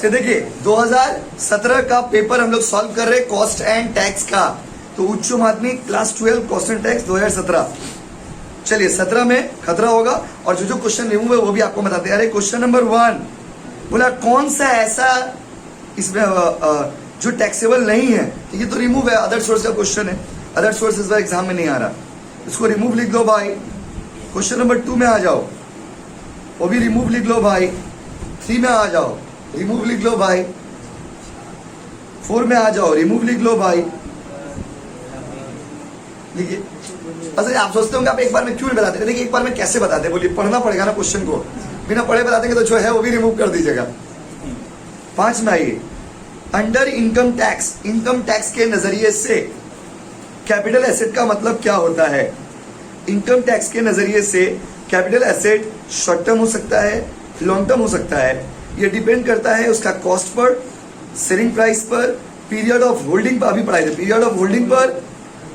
से देखिए 2017 का पेपर हम लोग सॉल्व कर रहे हैं कॉस्ट एंड टैक्स का। तो उच्च माध्यमिक क्लास 12 कॉस्ट एंड टैक्स 2017। चलिए 17 में खतरा होगा और जो जो क्वेश्चन रिमूव है वो भी आपको बताते हैं। अरे क्वेश्चन नंबर 1 बोला कौन सा ऐसा इसमें जो टैक्सेबल नहीं है, ये तो रिमूव है, अदर सोर्स का क्वेश्चन है, अदर सोर्स इस बार एग्जाम में नहीं आ रहा, इसको रिमूव लिख लो भाई। क्वेश्चन नंबर 2 में आ जाओ, वो भी रिमूव लिख लो भाई। 3 में आ जाओ, रिमूव लिख लो भाई। 4 में आ जाओ, रिमूव लिख लो भाई। देखिए अच्छा आप सोचते होंगे आप एक बार में क्यों नहीं बताते, देखिए एक बार में कैसे बताते हैं, बोलिए पढ़ना पड़ेगा ना क्वेश्चन को, बिना पढ़े बता देंगे तो जो है वो भी रिमूव कर दीजिएगा। 5 में आइए, under income tax, income tax के नजरिए से कैपिटल एसेट का मतलब क्या होता है। इनकम टैक्स के नजरिए से कैपिटल एसेट शॉर्ट टर्म हो सकता है, लॉन्ग टर्म हो सकता है, ये डिपेंड करता है उसका कॉस्ट पर, सेलिंग प्राइस पर, पीरियड ऑफ होल्डिंग पर, अभी पढ़ाई थे पीरियड ऑफ होल्डिंग पर,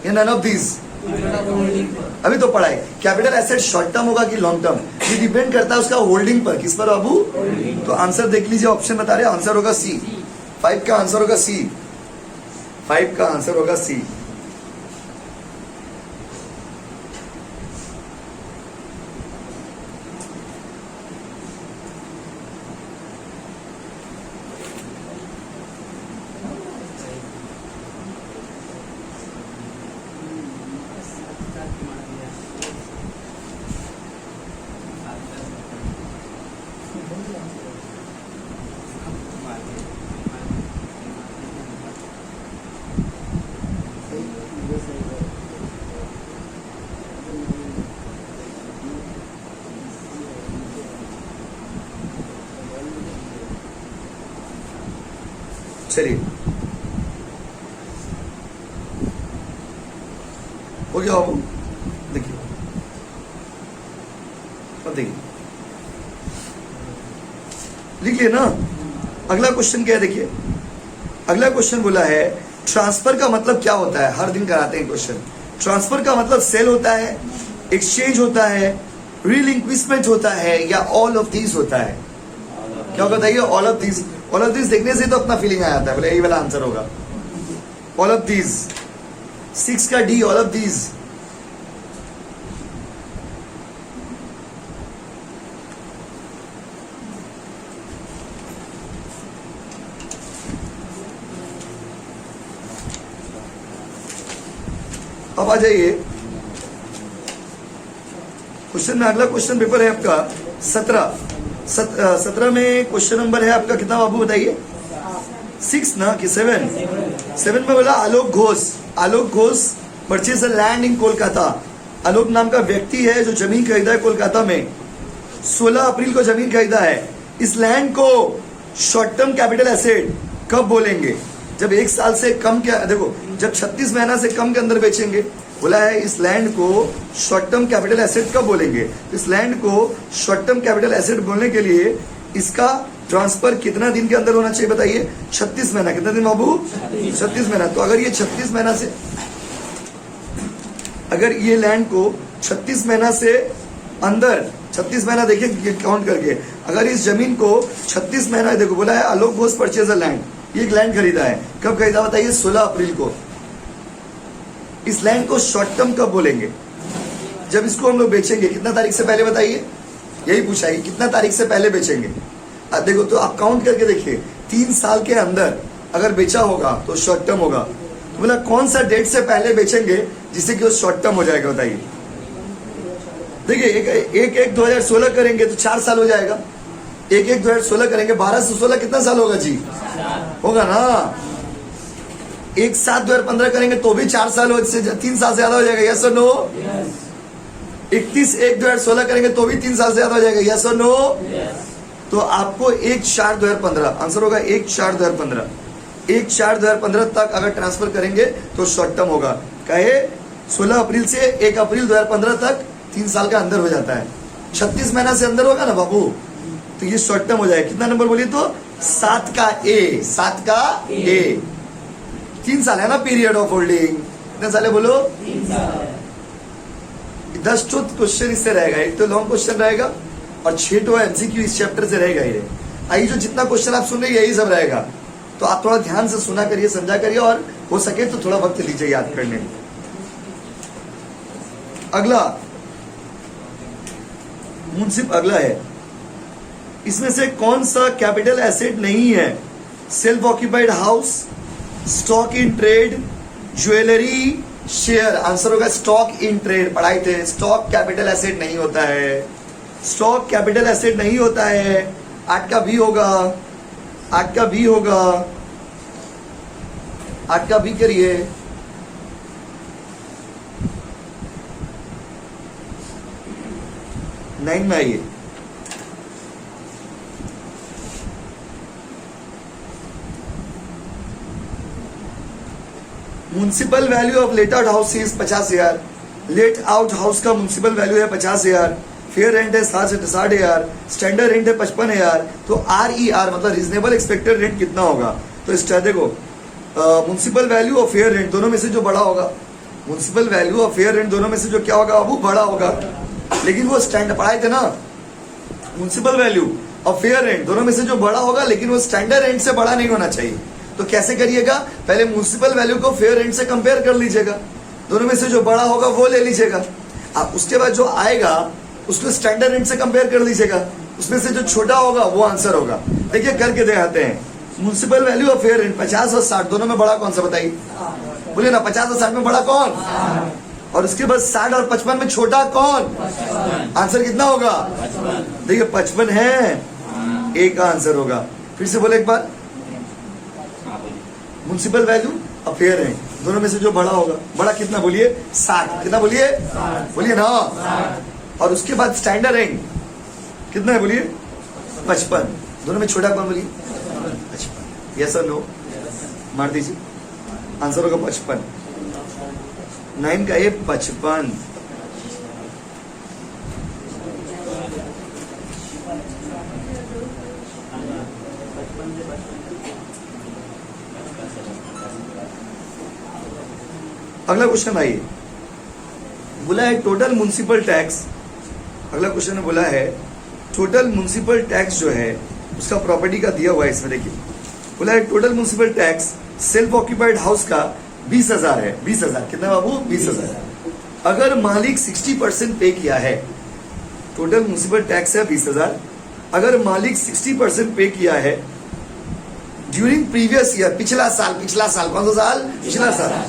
या नन ऑफ दीज अभी तो पढ़ाई। कैपिटल एसेट शॉर्ट टर्म होगा कि लॉन्ग टर्म, ये डिपेंड करता है उसका होल्डिंग पर, किस पर बाबू। तो आंसर देख लीजिए, ऑप्शन बता रहे हैं, आंसर होगा सी। 5 का आंसर होगा सी, 5 का आंसर होगा सी। चलिए हो गया बाबू, देखिए अब देखिए लिख लिए ना। अगला क्वेश्चन क्या है, देखिए अगला क्वेश्चन बोला है ट्रांसफर का मतलब क्या होता है। हर दिन कराते हैं क्वेश्चन। ट्रांसफर का मतलब सेल होता है, एक्सचेंज होता है, रिलिंक्विशमेंट होता है, या ऑल ऑफ दीज होता है। क्या बताइए, all of these. All of these देखने से तो अपना फीलिंग आ जाता है, बोले यही वाला आंसर होगा, ऑल ऑफ दीज। 6 का डी, ऑल ऑफ दीज। अब आ जाइए क्वेश्चन में, अगला क्वेश्चन पेपर है आपका 17 में क्वेश्चन नंबर है आपका कितना बाबू बताइए, 6 ना कि 7 में बोला Alok Ghosh. Alok Ghosh purchase a land in Kolkata. Alok नाम का व्यक्ति है जो जमीन खरीदा है कोलकाता में, 16 अप्रैल को जमीन खरीदा है। इस लैंड को शॉर्ट टर्म कैपिटल एसेट कब बोलेंगे, जब 1 साल से कम के, देखो जब 36 महीना से कम के अंदर बेचेंगे। बोला है इस लैंड को शॉर्ट टर्म कैपिटल एसेट कब बोलेंगे। इस लैंड को शॉर्ट टर्म कैपिटल एसेट बोलने के लिए इसका ट्रांसफर कितना दिन के अंदर होना चाहिए बताइए, 36 महीना। कितना दिन बाबू, 36 महीना। तो अगर ये 36 महीना से, अगर ये लैंड को 36 महीना से अंदर, 36 महीना देखिए काउंट करके, अगर इस जमीन को 36 महीना, देखो बोला है आलोक घोष परचेज अ लैंड, ये एक लैंड खरीदा है। कब खरीदा बताइए, 16 अप्रैल को। इस लैंड को शॉर्ट टर्म कब बोलेंगे, जब इसको हम लोग बेचेंगे। कितना तारीख से पहले बताइए, यही पूछा है कितना तारीख से पहले बेचेंगे। देखो तो आप काउंट करके देखिए, 3 साल के अंदर अगर बेचा होगा तो शॉर्ट टर्म होगा। तो बोला कौन सा डेट से पहले बेचेंगे जिससे कि वो शॉर्ट टर्म हो जाएगा बताइए। देखिए 1/1/2016 करेंगे तो 4 साल हो जाएगा। 1/1/2016 करेंगे, 12 से 16 कितना साल होगा जी, होगा ना। 1/7/2015 करेंगे तो भी 4 साल हो, 3 साल से ज्यादा हो जाएगा, यस और नो। 31/1/2016 करेंगे तो भी 3 साल से ज्यादा हो जाएगा, यस और नो। तो आपको 1/4/2015 आंसर होगा, 1/4/2015। 1/4/2015 तक अगर ट्रांसफर करेंगे तो शॉर्ट टर्म होगा। कहे 16 अप्रैल से 1 अप्रैल 2015 तक 3 साल का अंदर हो जाता है। 36 महीना से अंदर होगा ना बाबू, तो ये शॉर्ट टर्म हो जाएगा। कितना नंबर बोलिए तो 7 का ए, 7 का ए। 3 साल है ना पीरियड ऑफ होल्डिंग, कितने साल है बोलो, 3 साल। 10 क्वेश्चन इससे रहेगा, एक तो लॉन्ग क्वेश्चन रहेगा और 6 एमसीक्यू इस चैप्टर से रहेगा ही। आई जो जितना क्वेश्चन आप सुन रहे हैं यही सब रहेगा, तो आप थोड़ा ध्यान से सुना करिए, समझा करिए, और हो सके तो थोड़ा वक्त लीजिए याद करने में। अगला अगला है, इसमें से कौन सा कैपिटल एसेट नहीं है? Self occupied house, stock in trade, jewellery, share. Answer होगा स्टॉक इन ट्रेड। पढ़ाई थे, स्टॉक कैपिटल एसेट नहीं होता है, स्टॉक कैपिटल एसेट नहीं होता है। 8 का बी होगा, 8 का बी होगा, 8 का बी करिए। नाइन में आइए। Municipal value of let out house is 50,000। Let out house का म्युनिसिपल वैल्यू है 50,000, फेयर रेंट है 60,000, स्टैंडर्ड रेंट है 55,000। तो RER मतलब रीजनेबल एक्सपेक्टेड रेंट कितना होगा? तो इस देखो, म्युनिसिपल वैल्यू और फेयर रेंट दोनों में से जो बड़ा होगा, म्युनिसिपल वैल्यू और फेयर रेंट दोनों में से जो क्या होगा वो बड़ा होगा, लेकिन वो स्टैंडर्ड पढ़ाए थे ना, म्युनिसिपल वैल्यू और फेयर रेंट दोनों में से जो बड़ा होगा, लेकिन वो स्टैंडर्ड रेंट से बड़ा नहीं होना चाहिए। तो कैसे करिएगा? पहले म्युनिसिपल वैल्यू को फेयर रेंट से कंपेयर कर लीजिएगा, दोनों में से जो बड़ा होगा वो ले लीजिएगा। आप उसके बाद जो आएगा उसको स्टैंडर्ड रेंट से कंपेयर कर लीजिएगा, उसमें से जो छोटा होगा वो आंसर होगा। देखिए करके दिखाते हैं। म्युनिसिपल वैल्यू और फेयर रेंट 50 और 60 दोनों में बड़ा कौन सा बताइए? बोलिए ना, 50 और 60 में बड़ा कौन? और उसके बाद 60 और 55 में छोटा कौन? आंसर कितना होगा? देखिए 55 है, एक का आंसर होगा। फिर से बोले एक बार, म्युनिसिपल वैल्यू और फेयर रेंट दोनों में से जो बड़ा होगा, बड़ा कितना बोलिए? 60। कितना बोलिए? बोलिए ना। और उसके बाद स्टैंडर्ड रेंट कितना है बोलिए? 55। दोनों में छोटा कौन बोलिए? 55। यस और नो? मार दीजिए, आंसर होगा 55। 9 का ये 55। अगला क्वेश्चन आइए, बोला है टोटल म्युनिसिपल टैक्स। अगला क्वेश्चन बोला है टोटल म्युनिसिपल टैक्स जो है उसका प्रॉपर्टी का दिया हुआ है इसमें। देखिए बोला है total municipal tax self occupied house का 20,000 है। 20,000 कितना बाबू? 20,000। अगर मालिक 60% पे किया है, टोटल म्युनिसिपल टैक्स है 20,000, अगर मालिक 60% पे किया है ड्यूरिंग प्रीवियस ईयर, पिछला साल कौन सा साल? पिछला साल।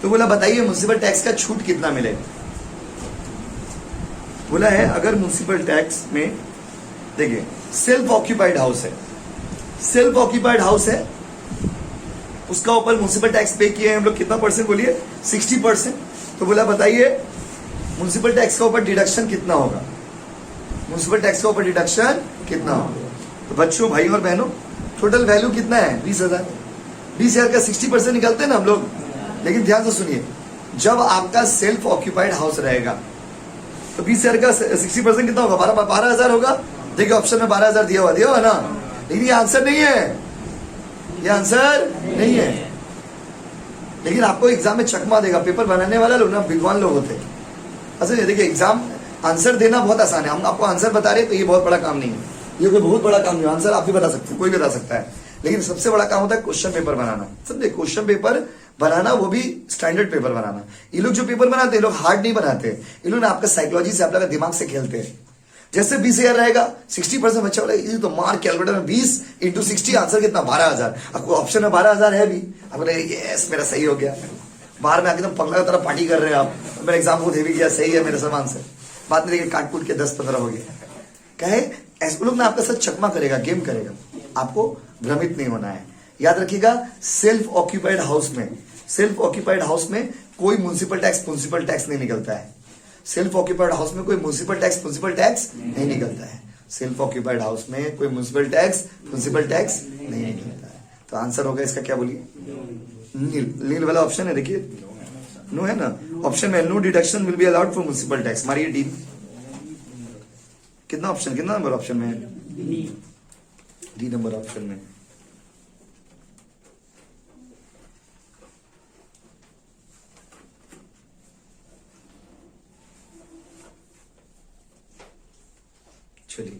तो बोला बताइए म्युनिसिपल टैक्स का छूट कितना मिलेगा? बोला है अगर म्युनिसिपल टैक्स में, देखिए सेल्फ ऑक्यूपाइड हाउस है, सेल्फ ऑक्यूपाइड हाउस है, उसका ऊपर म्युनिसिपल टैक्स पे किए हैं हम लोग, कितना परसेंट बोलिए? 60%। तो बोला बताइए म्युनिसिपल टैक्स का ऊपर डिडक्शन कितना होगा? म्युनिसिपल टैक्स का ऊपर डिडक्शन कितना होगा? तो बच्चों, भाई और बहनों, टोटल वैल्यू कितना है? 20,000। 20,000 का 60% निकलते हैं ना हम लोग। लेकिन ध्यान से सुनिए, जब आपका सेल्फ ऑक्यूपाइड हाउस रहेगा तो 20,000 का 60% कितना होगा? 12,000 होगा। देखिए ऑप्शन में 12,000 दिया हुआ ना, लेकिन ये आंसर नहीं है, ये आंसर नहीं है। लेकिन आपको एग्जाम में चकमा देगा। पेपर बनाने वाला लोग ना विद्वान लोग होते हैं। अच्छा देखिए, एग्जाम आंसर देना बहुत आसान है, हम आपको आंसर बता रहे हैं तो ये बहुत बड़ा काम नहीं है, ये कोई बहुत बड़ा काम नहीं है। आंसर आप भी बता सकते हैं, कोई भी बता सकता है, लेकिन सबसे बड़ा काम होता है क्वेश्चन पेपर बनाना। समझे? क्वेश्चन पेपर बनाना, वो भी स्टैंडर्ड पेपर बनाना। ये लोग जो पेपर बनाते हैं, लोग हार्ड नहीं बनाते, ये लोग ना आपका साइकोलॉजी से, आपका दिमाग से खेलते हैं। जैसे 20,000 रहेगा, 60% बच्चा बोला ये तो मार कैलकुलेटर में 20 × 60 आंसर कितना? 12,000। आपको ऑप्शन में 12,000 है भी, आप बोले यस मेरा सही हो गया। बाहर में आके एकदम पगला की तरह पार्टी कर रहे हैं आप, मेरा एग्जाम बहुत हेवी गया, सही है मेरा सब आंसर। बाद में देखिए काट कूट के 10-15 हो गया। कहे ऐसे लोग ना आपके साथ चकमा करेगा, गेम करेगा, आपको भ्रमित नहीं होना है। याद रखिएगा, सेल्फ ऑक्यूपाइड हाउस में, सेल्फ ऑक्यूपाइड हाउस में कोई म्युनिसिपल टैक्स नहीं निकलता है। सेल्फ ऑक्यूपाइड हाउस में कोई म्युनिसिपल टैक्स नहीं निकलता है। सेल्फ ऑक्यूपाइड हाउस में कोई म्युनिसिपल टैक्स नहीं निकलता है। तो आंसर होगा इसका क्या बोलिए? नील। नील वाला ऑप्शन है, देखिए नो है ना ऑप्शन में, no deduction will be allowed for municipal tax. मारिए डी। कितना ऑप्शन, कितना नंबर ऑप्शन में? डी नंबर ऑप्शन में। चलिए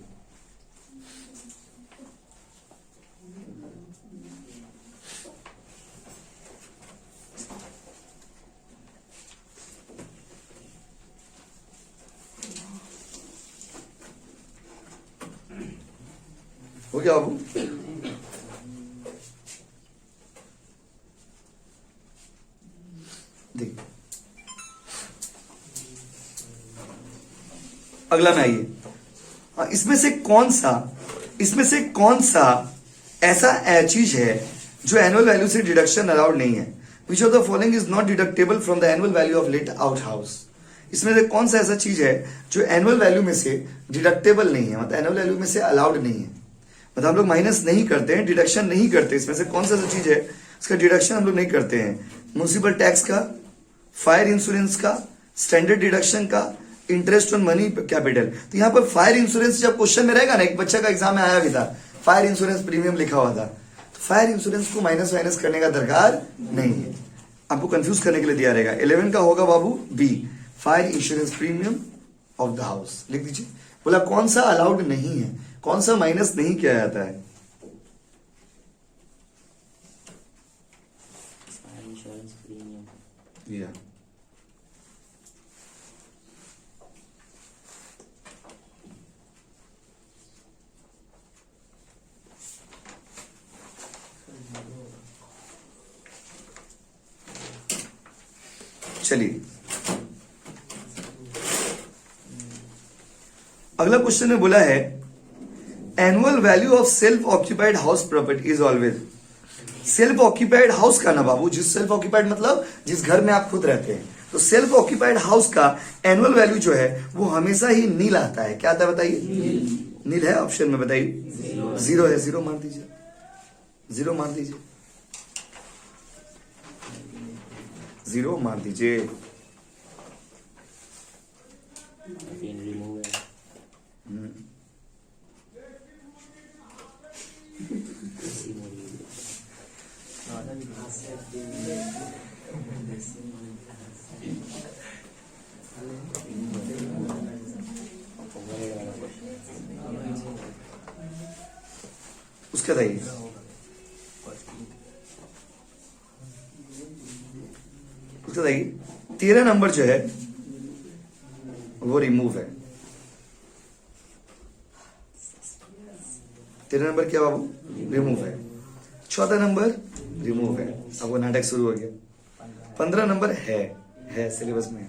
हो गया बाबू? देखिए अगला में आइए, इसमें से कौन सा ऐसा चीज है जो एनुअल वैल्यू से डिडक्शन अलाउड नहीं है? Which of the following is not deductible from the annual value of let out house? इसमें से कौन सा ऐसा चीज है जो एनुअल वैल्यू में से डिडक्टेबल नहीं है, मतलब एनुअल वैल्यू में से अलाउड नहीं है, मतलब हम लोग माइनस नहीं करते हैं, डिडक्शन नहीं करते। इसमें से कौन सा ऐसा चीज है इसका डिडक्शन हम लोग नहीं करते हैं? म्युनिसिपल टैक्स का, फायर इंश्योरेंस का, स्टैंडर्ड डिडक्शन का, इंटरेस्ट ऑन मनी कैपिटल। तो यहाँ पर फायर इंश्योरेंस जब क्वेश्चन में रहेगा ना, एक बच्चा का एग्जाम में आया भी था, फायर इंश्योरेंस प्रीमियम लिखा हुआ था, तो फायर इंश्योरेंस को माइनस माइनस करने का दरकार नहीं है, आपको कंफ्यूज करने के लिए दिया रहेगा। 11 का होगा बाबू B, fire insurance premium of the house, लिख दीजिए। बोला कौन सा अलाउड नहीं है, कौन सा माइनस नहीं किया जाता है? Insurance premium. या चलिए अगला क्वेश्चन में बोला है annual value of self occupied house property is always. Self occupied house का ना बाबू, जिस सेल्फ ऑक्यूपाइड मतलब जिस घर में आप खुद रहते हैं, तो सेल्फ ऑक्यूपाइड हाउस का एनुअल वैल्यू जो है वो हमेशा ही नील आता है। क्या आता है बताइए? नील है ऑप्शन में, बताइए। जीरो है, जीरो मार दीजिए, जीरो मार दीजिए, जीरो मार दीजिए। रिमूव है। उसका बताइए। उसका बताइए 13 नंबर जो है वो रिमूव है। 13 नंबर क्या बाबू? रिमूव है। 14 नंबर रिमूव है। अब वो नाटक शुरू हो गया। 15 नंबर है सिलेबस में।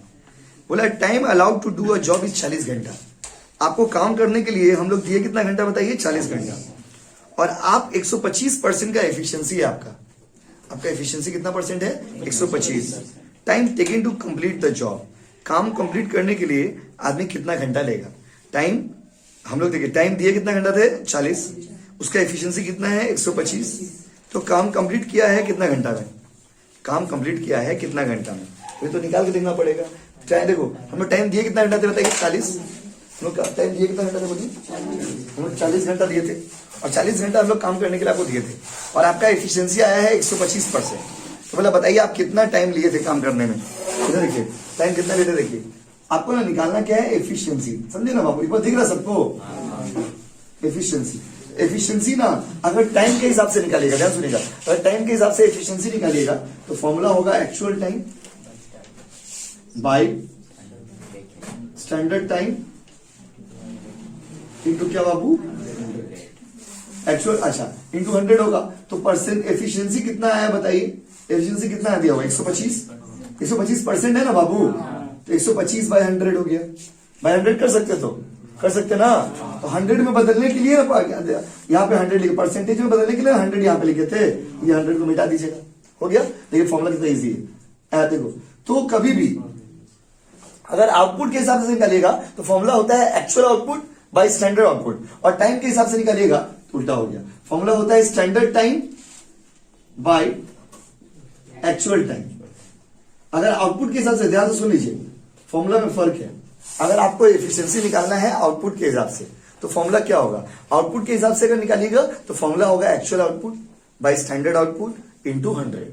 बोला time allowed to do a job is 40 घंटा। आपको काम करने के लिए हम लोग दिए कितना घंटा बताइए? 40 घंटा। और आप 125% का एफिशिएंसी है आपका एफिशिएंसी कितना परसेंट है? 125। Time taken to complete the job, काम कंप्लीट करने के लिए आदमी कितना घंटा लेगा? टाइम हम लोग देखिए, टाइम दिए कितना घंटा थे? 40। उसका एफिशिएंसी कितना है? 125। तो काम कंप्लीट किया है कितना घंटा में? काम कंप्लीट किया है कितना घंटा में? ये तो निकाल के देखना पड़ेगा। चाहे देखो हम लोग टाइम दिए कितना घंटा थे बताइए? 40। हम लोग टाइम दिए कितना घंटा थे बोलिए? हम लोग 40 घंटा दिए थे और 40 घंटा हम लोग काम करने के लिए आपको दिए थे और आपका एफिशिएंसी आया है 125%। तो बोला बताइए आप कितना टाइम लिए थे काम करने में? इधर देखिए टाइम कितना लेते, देखिए आपको ना निकालना क्या है? एफिशिएंसी। समझे ना बाबू? एक बार दिख रहा सबको? एफिशिएंसी ना अगर टाइम के हिसाब से निकालिएगा, ध्यान सुनिएगा, अगर टाइम के हिसाब से एफिशिएंसी निकालिएगा तो फॉर्मूला होगा actual time by standard time into क्या बाबू? एक्चुअल, अच्छा इंटू 100 होगा। तो परसेंट एफिशिएंसी कितना आया बताइए? एफिशिएंसी कितना दिया हुआ? 125। 125% है ना बाबू? तो 125 बाय 100 हो गया। बाय 100 कर सकते ना? तो 100 में बदलने के लिए यहाँ पे 100 लिखे, परसेंटेज में बदलने के लिए 100 यहाँ पे लिखे थे, ये 100 को मिटा दीजिएगा। हो गया। देखिए फॉर्मूला कितना इजी है। देखो तो कभी भी अगर आउटपुट के हिसाब से निकालिएगा तो फॉर्मूला होता है actual output by standard output, और टाइम के हिसाब से निकालिएगा तो उल्टा हो गया। फॉर्मूला होता है standard time by actual time. अगर आउटपुट के हिसाब से, ध्यान से सुन लीजिए, फॉर्मूला में फर्क है। अगर आपको एफिशिएंसी निकालना है आउटपुट के हिसाब से तो फॉर्मूला क्या होगा? आउटपुट के हिसाब से अगर निकालिएगा तो फॉर्मूला होगा actual output by standard output into 100।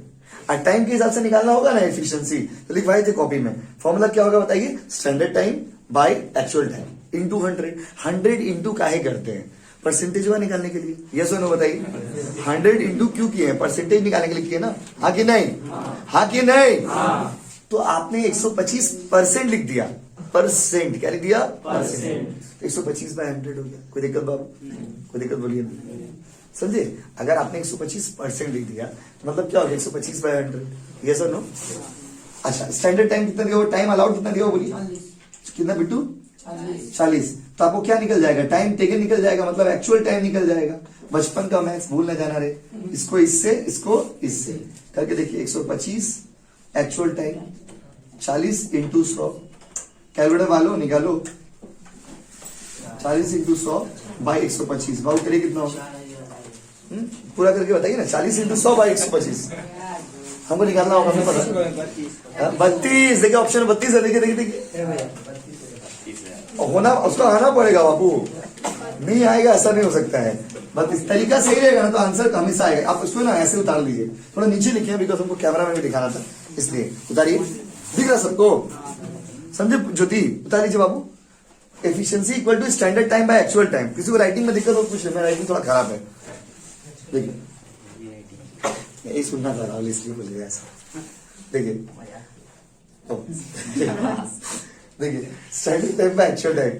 और टाइम के हिसाब से निकालना होगा ना एफिशिएंसी, तो लिखवाए थे कॉपी में। फॉर्मूला क्या होगा बताइए? Standard time by actual time into 100। 100 into काहे करते हैं? परसेंटेज हुआ निकालने के लिए। यस और नो बताइए? 100 इंटू क्यों किए हैं? परसेंटेज निकालने के लिए किए ना? हाँ कि नहीं? हाँ कि नहीं? तो आपने 125% लिख दिया। परसेंट क्या लिख दिया? परसेंट। 125 बाय 100 हो गया। कोई दिक्कत बाबू? कोई दिक्कत बोलिए ना। समझे? अगर आपने 125% लिख दिया तो मतलब क्या होगा 125/100? यस और नो? अच्छा, स्टैंडर्ड टाइम कितना दिया? टाइम अलाउड कितना दिया बोलिए? कितना बिट्टू? 40। तो आपको क्या निकल जाएगा? टाइम टेकन निकल जाएगा, मतलब एक्चुअल टाइम निकल जाएगा। बचपन का मैथ्स भूल न जाना रे। इसको इससे, इसको इससे करके देखिए। 125 एक्चुअल टाइम 40 इंटू 100। कैलकुलेटर वालों निकालो। 40 इंटू 100 बाई 125 भाव करिए कितना होगा? पूरा करके बताइए ना। 40 इंटू 100 बाई 125 हमको निकालना होगा, हमें पता। 32। देखिए ऑप्शन 32 है। देखिए देखिए देखिए, होना उसको आना पड़ेगा बाबू, नहीं आएगा ऐसा नहीं हो सकता है। बस इस तरीका सही रहेगा ना तो आंसर हमेशा आएगा। आप उसको ना ऐसे उतार लीजिए, थोड़ा नीचे लिखिए, बिकॉज हमको कैमरा में भी दिखाना था इसलिए। उतारिए, दिख रहा सबको? समझे ज्योति? उतार लीजिए बाबू। Efficiency equal to standard time by actual time. किसी को राइटिंग में दिक्कत हो कुछ? मेरा राइटिंग थोड़ा खराब है, देखिए यही सुनना था राहुल, इसलिए बोलिए ऐसा। देखिए देखिए standard time by actual time.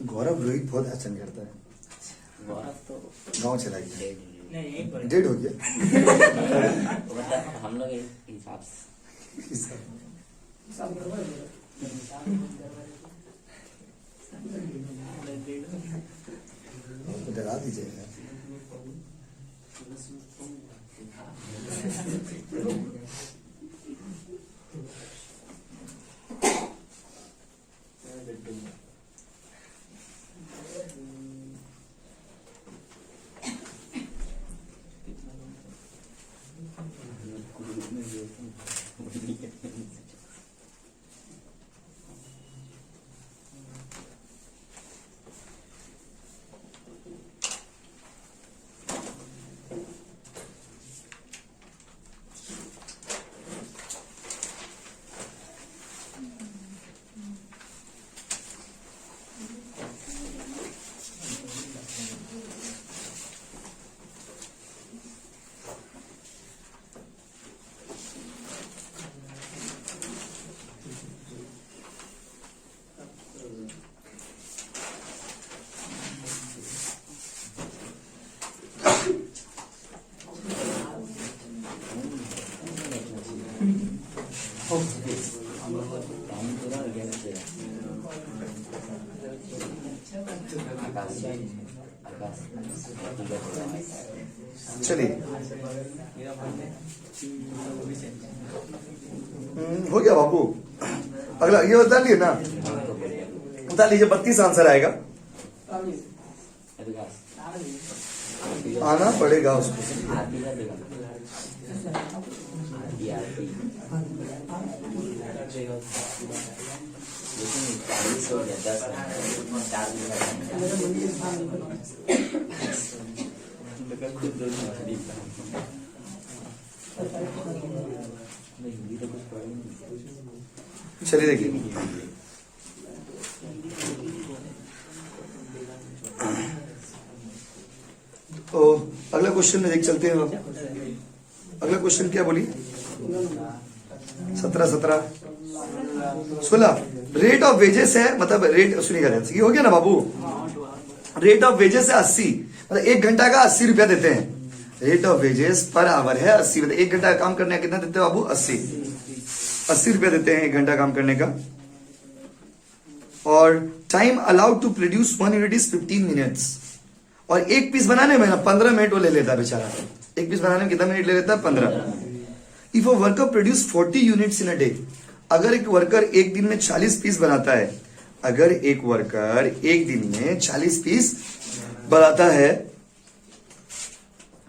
Gaurav Rohit बहुत हसन करता है। गौरव तो गाँव चला गया, नहीं डेट हो गया। मतलब हम लोग एक हिसाब से डरा दीजिएगा। चलिए हो गया बाबू। अगला ये उतार लिए ना, उतार लीजिए। 32 आंसर आएगा। आना पड़ेगा उसको। चलिए देखिए, तो अगला क्वेश्चन में देख चलते हैं। अगला क्वेश्चन क्या बोली? 17 16 रेट ऑफ वेजेस है, मतलब रेट सुनिएगा, ये हो गया ना बाबू। रेट ऑफ वेजेस है 80, मतलब 1 घंटा का 80 रुपया देते हैं। Rate of wages per hour है 80, मतलब 1 घंटा का काम करने का कितना देते हैं बाबू? 80 रुपया देते हैं 1 घंटा काम करने का। और time allowed to produce 1 unit is 15 minutes. और एक पीस बनाने में ना 15 मिनट वो ले लेता है बेचारा। एक पीस बनाने में कितना मिनट ले लेता है? 15। If a worker produce 40 units in a day, अगर एक वर्कर एक दिन में 40 पीस बनाता है, अगर एक वर्कर एक दिन में 40 पीस बनाता है,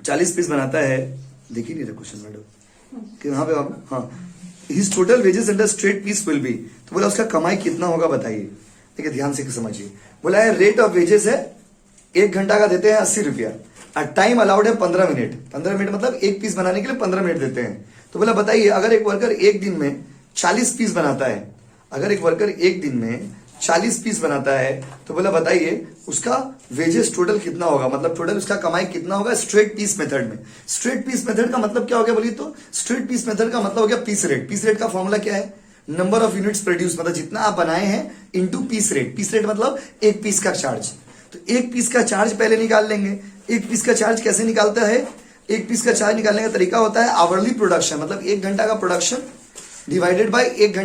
40 पीस बनाता है, देखिए नहीं रहा क्वेश्चन मैडम कि वहां पे बाबू, हाँ, his total wages under straight piece will be, तो बोला उसका कमाई कितना होगा बताइए। देखिए ध्यान से समझिए, बोला है रेट ऑफ वेजेस है 1 घंटा का देते हैं 80 रुपया, और टाइम अलाउड है 15 मिनट। 15 मिनट मतलब एक पीस बनाने के लिए 15 मिनट देते हैं। तो बोला बताइए अगर एक वर्कर एक दिन में 40 पीस बनाता है, अगर एक वर्कर एक दिन में 40 पीस बनाता है, तो बोला बताइए उसका वेजेस टोटल कितना होगा, मतलब टोटल उसका कमाई कितना होगा स्ट्रेट पीस मेथड में। स्ट्रेट पीस मेथड का मतलब क्या हो गया बोलिए तो? स्ट्रेट पीस मेथड का मतलब हो गया पीस रेट। पीस रेट का फॉर्मूला क्या है? नंबर ऑफ यूनिट्स प्रोड्यूस, मतलब जितना आप बनाए हैं into piece rate. Piece rate मतलब एक पीस का चार्ज। तो एक पीस का चार्ज पहले निकाल लेंगे। एक पीस का चार्ज कैसे निकालता है? एक पीस का चार्ज निकालने का तरीका होता है आवरली प्रोडक्शन, मतलब एक घंटा का प्रोडक्शन डिवाइडेड बाय एक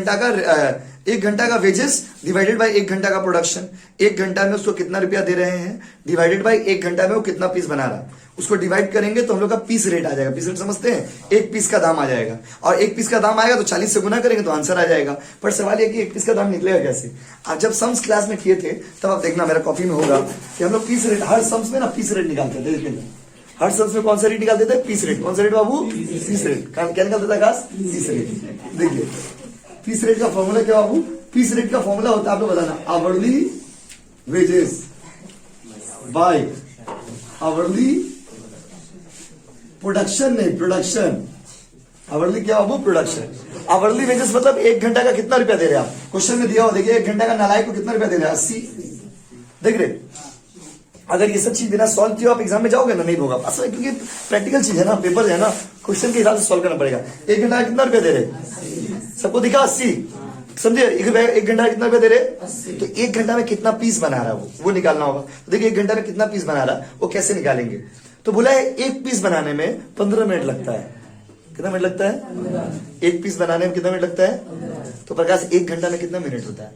घंटा का वेजेस डिवाइडेड बाय एक घंटा का प्रोडक्शन। एक घंटा में उसको कितना रुपया दे रहे हैं डिवाइडेड बाय एक घंटा में वो कितना पीस बना रहा है, उसको डिवाइड करेंगे तो हम लोग का पीस रेट आ जाएगा। पीस रेट समझते हैं? एक पीस का दाम आ जाएगा, और एक पीस का दाम आएगा तो 40 से गुना करेंगे तो आंसर आ जाएगा। पर सवाल ये कि एक पीस का दाम निकलेगा कैसे? आज जब सम्स क्लास में किए थे तब आप देखना मेरा कॉपी में होगा कि हम लोग पीस रेट, हर सम्स में ना पीस रेट निकालते थे। हर सम्स में कौन सा रेट निकालते थे? Piece rate. कौन सा रेट बाबू? Piece rate. क्या निकालता था खास? Piece rate. देखिए पीस रेट का फॉर्मूला क्या बाबू? पीस रेट का फॉर्मूला होता है, आप लोग बताना, hourly wages by hourly production. नहीं, प्रोडक्शन। आवरली क्या बाबू? प्रोडक्शन। आवरली वेजेस मतलब एक घंटा का कितना रुपया दे रहे हैं आप? क्वेश्चन में दिया हो, देखिए एक घंटा का नालायक को कितना रुपया दे रहे हैं? 80। देख रहे, अगर ये सब चीज बिना सॉल्व किया आप एग्जाम में जाओगे ना, नहीं होगा असल, क्योंकि प्रैक्टिकल चीज है ना, पेपर है ना, क्वेश्चन के हिसाब से सॉल्व करना पड़ेगा। एक घंटा का कितना रुपया दे रहे? सबको दिखा 80, समझे? एक घंटा का कितना रुपया दे रहे? तो एक घंटा में कितना पीस बना रहा है वो निकालना होगा। तो देखिए एक घंटा में कितना पीस बना रहा है वो कैसे निकालेंगे? तो बोला है एक पीस बनाने में 15 मिनट लगता है। कितना मिनट लगता है? एक पीस बनाने में कितना मिनट लगता है? तो प्रकाश एक घंटा में कितना मिनट होता है?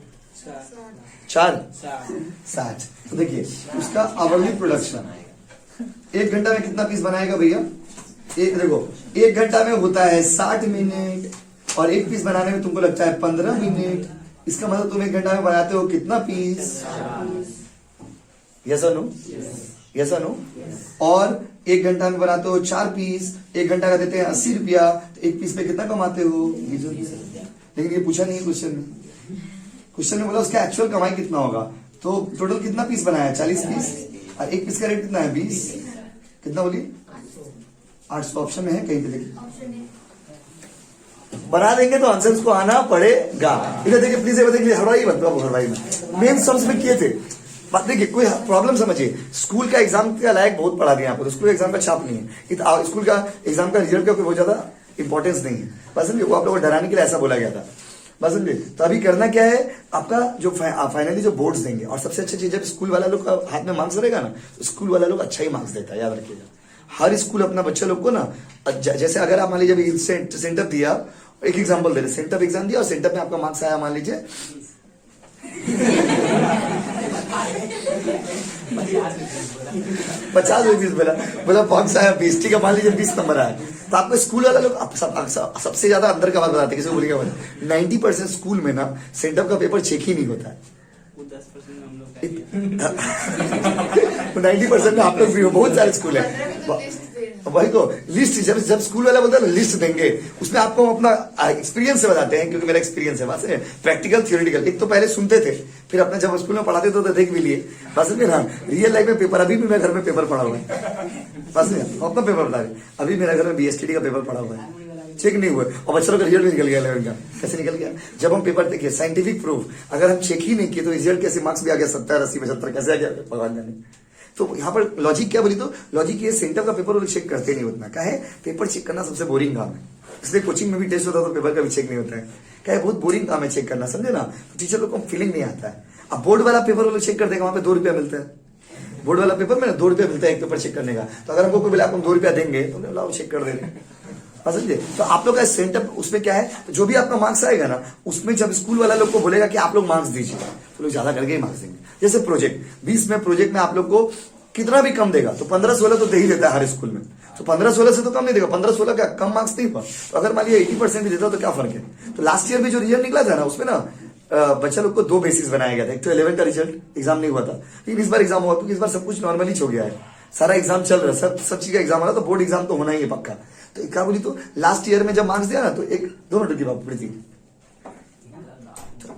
60। तो देखिए उसका आवरली प्रोडक्शन एक घंटा में कितना पीस बनाएगा भैया? एक देखो, एक घंटा में होता है 60 मिनट और एक पीस बनाने में तुमको लगता है 15 मिनट। इसका मतलब तुम एक घंटा में बनाते हो कितना पीस? यस और नो? यस और नो? और एक घंटा में बनाते हो 4 पीस, एक घंटा का देते हैं 80 रुपया, तो एक पीस पे कितना कमाते हो? लेकिन ये पूछा नहीं है क्वेश्चन में। क्वेश्चन में बोला उसका एक्चुअल कमाई कितना होगा। तो टोटल कितना पीस बनाया? 40 पीस, और एक पीस का रेट कितना है? 20। कितना बोलिए? 800। ऑप्शन में है कहीं पे? देखिए बना देंगे तो आंसर उसको आना पड़ेगा। इधर देखिए प्लीज, देखिए हरवाई मत, हरवाई में मेन सम्स में किए थे। बात देखिए, कोई प्रॉब्लम समझिए, स्कूल का एग्जाम का लायक बहुत पढ़ा दिया आपको, तो स्कूल एग्जाम का छाप नहीं है। स्कूल का एग्जाम का रिजल्ट का कोई बहुत ज्यादा इंपॉर्टेंस नहीं है, बस समझिए, वो आप लोगों को डराने के लिए ऐसा बोला गया था, बस समझिए। तो अभी करना क्या है, आपका जो फाइनली जो बोर्ड्स देंगे, और सबसे अच्छी चीज जब स्कूल वाला लोग का हाथ में मार्क्स रहेगा ना, तो स्कूल वाला लोग अच्छा ही मार्क्स देता है, याद रखिएगा। हर स्कूल अपना बच्चे लोग को ना, जैसे अगर आप मान लीजिए सेंटर दिया, एक एग्जाम्पल दे रहे, सेंटर एग्जाम दिया और सेंटर में आपका मार्क्स आया मान लीजिए 50 में 20 बोला मार्क्स आया 20, ठीक है, मान लीजिए 20 नंबर आया, तो आपको स्कूल वाला लोग सबसे ज्यादा अंदर का बात बताते हैं, किसी को बोलेगा 90% स्कूल में ना सेंटर का पेपर चेक ही नहीं होता है। 90% में आप लोग भी हो, बहुत सारे स्कूल है। वही तो लिस्ट, जब स्कूल वाला बोलता है ना लिस्ट देंगे, उसमें आपको अपना एक्सपीरियंस से बताते हैं, क्योंकि मेरा एक्सपीरियंस है बस, प्रैक्टिकल थियोरेटिकल। एक तो पहले सुनते थे, फिर अपना जब स्कूल में पढ़ाते थे तो देख भी लिए, बस में ना रियल लाइफ में पेपर, अभी भी मैं घर में पेपर पढ़ा हुआ है, बस में अपना पेपर बता रहे, अभी मेरा घर में BSTD का पेपर पढ़ा हुआ है, चेक नहीं हुआ, और बच्चों का रिजल्ट भी निकल गया 11 का। कैसे निकल गया? जब हम पेपर देखिए, साइंटिफिक प्रूफ, अगर हम चेक ही नहीं किए तो रिजल्ट कैसे मार्क्स भी आ गया 70, 80, 75, कैसे आ गया भगवान जाने। तो यहाँ पर लॉजिक क्या बोली, तो लॉजिक ये सेंटर का पेपर वो चेक करते नहीं उतना, क्या है, पेपर चेक करना सबसे बोरिंग काम है, इसलिए कोचिंग में भी टेस्ट होता है तो पेपर का भी चेक नहीं होता है, क्या है, बहुत बोरिंग काम है चेक करना, समझे ना, तो टीचर लोग को फीलिंग नहीं आता है। अब बोर्ड वाला पेपर वो लोग चेक करते हैं, वहां पे 2 रुपया मिलता है, बोर्ड वाला पेपर में 2 रुपया मिलता है एक पेपर चेक करने का, तो अगर हमको कोई बोला हम 2 रुपया देंगे तो लाओ चेक कर दे रहे, समझिए। तो आप लोग का सेंटर उसमें क्या है, तो जो भी आपका मार्क्स आएगा ना, उसमें जब स्कूल वाला लोग को बोलेगा कि आप लोग मार्क्स दीजिए, तो लोग ज्यादा करके ही मार्क्स देंगे। जैसे प्रोजेक्ट 20 में प्रोजेक्ट में आप लोग को कितना भी कम देगा, तो 15-16 तो दे ही देता है हर स्कूल में, तो 15-16 से तो कम नहीं देगा, 15-16 का कम मार्क्स नहीं हुआ, तो अगर मान लिया 80% भी देता तो क्या फर्क है। तो लास्ट ईयर में जो रिजल्ट निकला था ना, उसमें ना बच्चा लोग को 2 बेसिस बनाया गया था, एक तो 11 का रिजल्ट एग्जाम नहीं हुआ था, लेकिन इस बार एग्जाम हुआ, क्योंकि इस बार सब कुछ नॉर्मली हो गया है, सारा एग्जाम चल रहा है, सब चीज का एग्जाम हो रहा है, तो बोर्ड एग्जाम तो होना ही है पक्का। तो क्या बोली, तो लास्ट ईयर में जब मार्क्स दिया ना, तो एक 2 मिनट की बात पड़ी थी,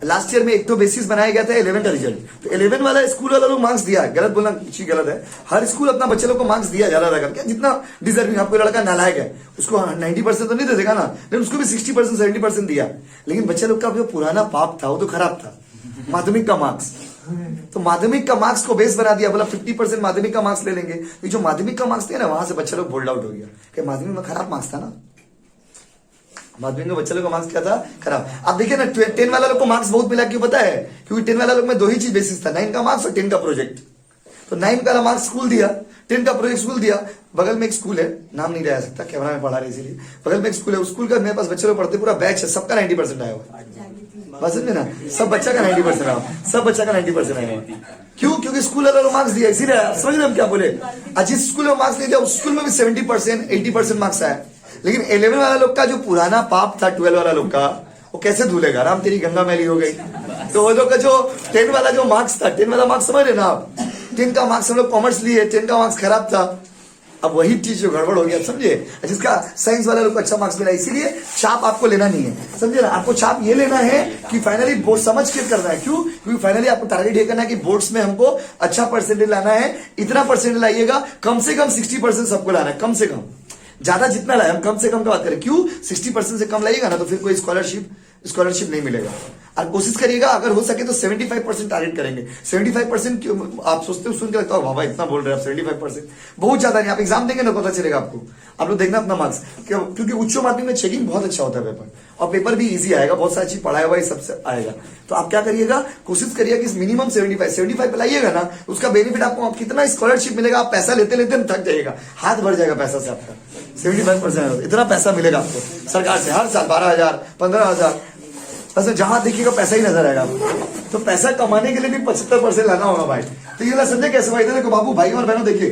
लास्ट ईयर में एक तो बेसिस बनाया गया था 11 का रिजल्ट, तो 11 वाला स्कूल वाला लोग मार्क्स दिया, गलत बोलना चीज गलत है, हर स्कूल अपना बच्चे लोग को मार्क्स दिया ज्यादा करके, जितना डिजर्विंग। आपको लड़का नालायक है, उसको 90% तो नहीं दे देगा ना, लेकिन उसको भी 60% 70% दिया, लेकिन बच्चे लोग का जो पुराना पाप था वो तो खराब था, माध्यमिक का मार्क्स, तो माध्यमिक का मार्क्स को बेस बना दिया, बोला 50% माध्यमिक का मार्क्स ले लेंगे, तो जो माध्यमिक का मार्क्स थे ना, वहां से बच्चा लोग बोल्ड आउट हो गया कि माध्यमिक में खराब मार्क्स था ना, माध्यमिक में बच्चे लोग का मार्क्स क्या था? खराब। अब देखिए ना 10 वाला लोग को मार्क्स बहुत मिला, क्यों पता है? क्योंकि 10 वाला लोग में दो ही चीज बेसिस था, 9 का मार्क्स और 10 का प्रोजेक्ट। तो 9 का मार्क्स स्कूल दिया, 10 का प्रोजेक्ट स्कूल दिया। बगल में एक स्कूल है, नाम नहीं रह सकता, कैमरा में पढ़ा रहे इसीलिए। बगल में एक स्कूल है, उस स्कूल का मेरे पास बच्चे लोग पढ़ते, पूरा बैच है, सबका 90% आया हुआ। बस समझे ना, सब बच्चा का 90% आया, सब बच्चा का 90% आया। क्यों? क्योंकि स्कूल वाला मार्क्स दिया, इसीलिए। आप समझ रहे हम क्या बोले? जिस स्कूल में मार्क्स नहीं दिया उस स्कूल में भी 70% 80% मार्क्स आया। लेकिन 11 वाला लोग का जो पुराना पाप था 12 वाला लोग का, वो कैसे धुलेगा? राम तेरी गंगा मैली हो गई। तो वो लोग का जो 10 वाला जो मार्क्स था, 10 वाला मार्क्स समझ रहे ना आप? 10 का मार्क्स हम लोग कॉमर्स लिए, 10 का मार्क्स खराब था। अब वही चीज जो गड़बड़ हो गया, समझे? जिसका साइंस वाला लोग को अच्छा मार्क्स मिला, इसीलिए चाप आपको लेना नहीं है, समझे ना? आपको चाप ये लेना है कि फाइनली बोर्ड समझ के करना है। क्यों? क्योंकि फाइनली आपको टारगेट ये करना है कि बोर्ड्स में हमको अच्छा परसेंटेज लाना है। इतना परसेंटेज लाइएगा, कम से कम 60% सबको लाना है, कम से कम। ज्यादा जितना लाए, हम कम से कम का बात करें। क्यों? 60% से कम लाइएगा ना तो फिर कोई स्कॉलरशिप नहीं मिलेगा। और कोशिश करिएगा अगर हो सके तो 75% टारगेट करेंगे। 75% आप सोचते हो, सुन के लगता हो बाबा इतना बोल रहे हैं आप, 75% बहुत ज्यादा नहीं। आप एग्जाम देंगे ना पता चलेगा आपको। आप लोग देखना अपना मार्क्स, क्योंकि उच्च माध्यमिक में चेकिंग बहुत अच्छा होता है पेपर, और पेपर भी इजी आएगा, बहुत सारी चीज पढ़ाया हुआ सबसे आएगा। तो आप क्या करिएगा, कोशिश करिएगा कि मिनिमम 75 पे लाइएगा ना, उसका बेनिफिट आपको कितना स्कॉलरशिप मिलेगा। आप पैसा लेते लेते थक जाइएगा, हाथ भर जाएगा पैसा से आपका। 75% इतना पैसा मिलेगा आपको सरकार से हर साल, 12,000 15,000, बस जहां देखिएगा पैसा ही नजर आएगा आपको। तो पैसा कमाने के लिए भी 75% लाना होगा भाई। तो ये समझे कैसे भाई? देखो बाबू, भाई और बहनों, देखिए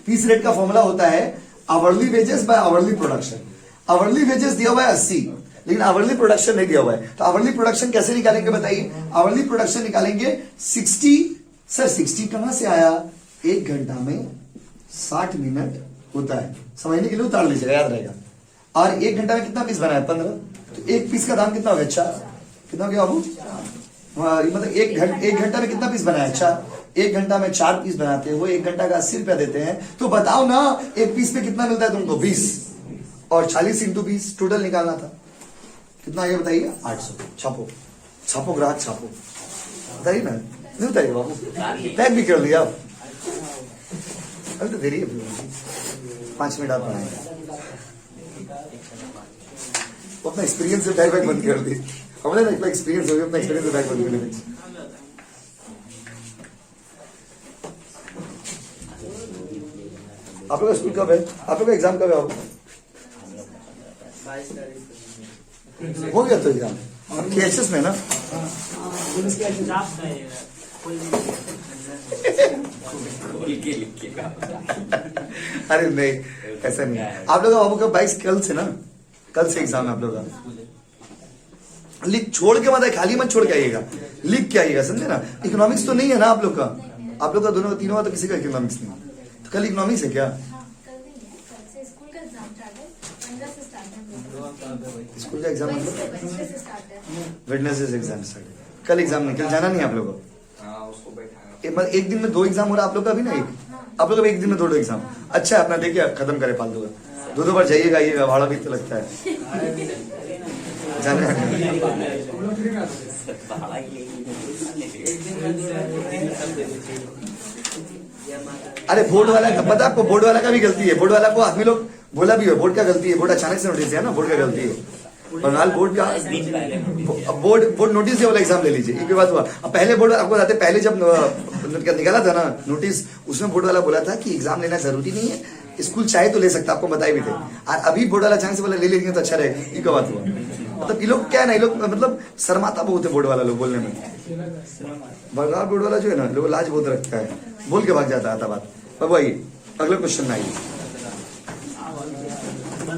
पीस रेट का फॉर्मूला होता है hourly wages by hourly production. Hourly wages दिया हुआ है 80, लेकिन आवरली प्रोडक्शन नहीं दिया हुआ है। तो आवरली प्रोडक्शन कैसे निकालेंगे बताइए? आवरली प्रोडक्शन निकालेंगे 60। सर 60 कहां से आया? 1 घंटा में 60 मिनट होता है, समझने के लिए उतार लीजिएगा, याद रहेगा। और 1 घंटा में कितना पीस बना है? 15। तो एक पीस का दाम कितना हो गया? 4। कितना हो गया बाबू? मतलब 1 घंटा में कितना पीस बना है? 4। 1 घंटा में 4 पीस बनाते हैं, वो 1 घंटा का 80 रुपया देते हैं। तो बताओ ना, एक पीस पे कितना मिलता है तुमको? 20, और 40 इंटू 20 टोटल निकालना था। कितना ये बताइए? 800। छापो छापो ग्राहक छापो, बताइए ना। नहीं बताइए बाबू, पैक भी कर दिया आप। अभी तो देरी है, 5 मिनट आप बनाएंगे। अपना एक्सपीरियंस से बैग बंद कर दी हमने ना, इतना एक्सपीरियंस हो गया, अपना एक्सपीरियंस से बैग बंद कर दी। आप लोग का स्कूल कब है? आप लोग का एग्जाम कब है? आप हो गया तो एग्जाम केएचएस में ना? अरे नहीं, ऐसा नहीं है। आप लोग का बाबू का 22 कल से ना, कल से एग्जाम है आप लोग का। लिख छोड़ के मत आए, खाली मत छोड़ के आइएगा, लिख के आइएगा, समझे ना? इकोनॉमिक्स तो नहीं है ना आप लोग का? आप लोग का दोनों तीनों का तो किसी का इकोनॉमिक्स नहीं। तो कल इकोनॉमिक्स है क्या? स्कूल का एग्जाम वेडनेसडे से एग्जाम स्टार्ट है। कल एग्जाम नहीं, कल जाना नहीं आप लोगों को। एक दिन में 2 एग्जाम हो रहा है आप लोग का भी ना? एक आप लोग का एक दिन में 2 एग्जाम। अच्छा है, अपना देखिए खत्म करे फालतू का। 2 बार जाइएगा आइएगा, भाड़ा भी तो लगता है जाने। अरे बोर्ड वाला का पता आपको? बोर्ड वाला का भी गलती है। बोर्ड वाला को आदमी लोग बोला भी है, बोर्ड का गलती है। बोर्ड अचानक से नोटिस दिया ना, बोर्ड का गलती है। बंगाल बोर्ड का बोर्ड नोटिस दिया वाला एग्जाम ले लीजिए, एक बात हुआ। अब पहले बोर्ड आपको बताते, पहले जब निकाला था ना नोटिस, उसमें बोर्ड वाला बोला था कि एग्जाम लेना जरूरी नहीं है, स्कूल चाहे तो ले सकता, आपको बताए भी थे। और अभी बोर्ड वाला अचानक से बोला ले लेंगे तो अच्छा रहेगा, ये क्या बात हुआ? मतलब ये लोग क्या है ना, ये लोग मतलब शर्माता बहुत है बोर्ड वाला लोग बोलने में। बंगाल बोर्ड वाला जो है ना, लोग लाज बहुत रखता है, बोल के भाग जाता है बात। अब वही अगला क्वेश्चन आइए,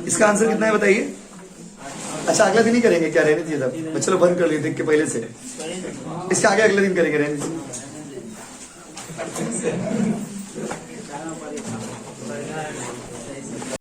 इसका आंसर कितना है बताइए? अच्छा अगला दिन ही करेंगे क्या? रहने दीजिए तब, चलो बंद कर लिए देख के पहले से। इसके आगे अगले दिन करेंगे, रहने दीजिए।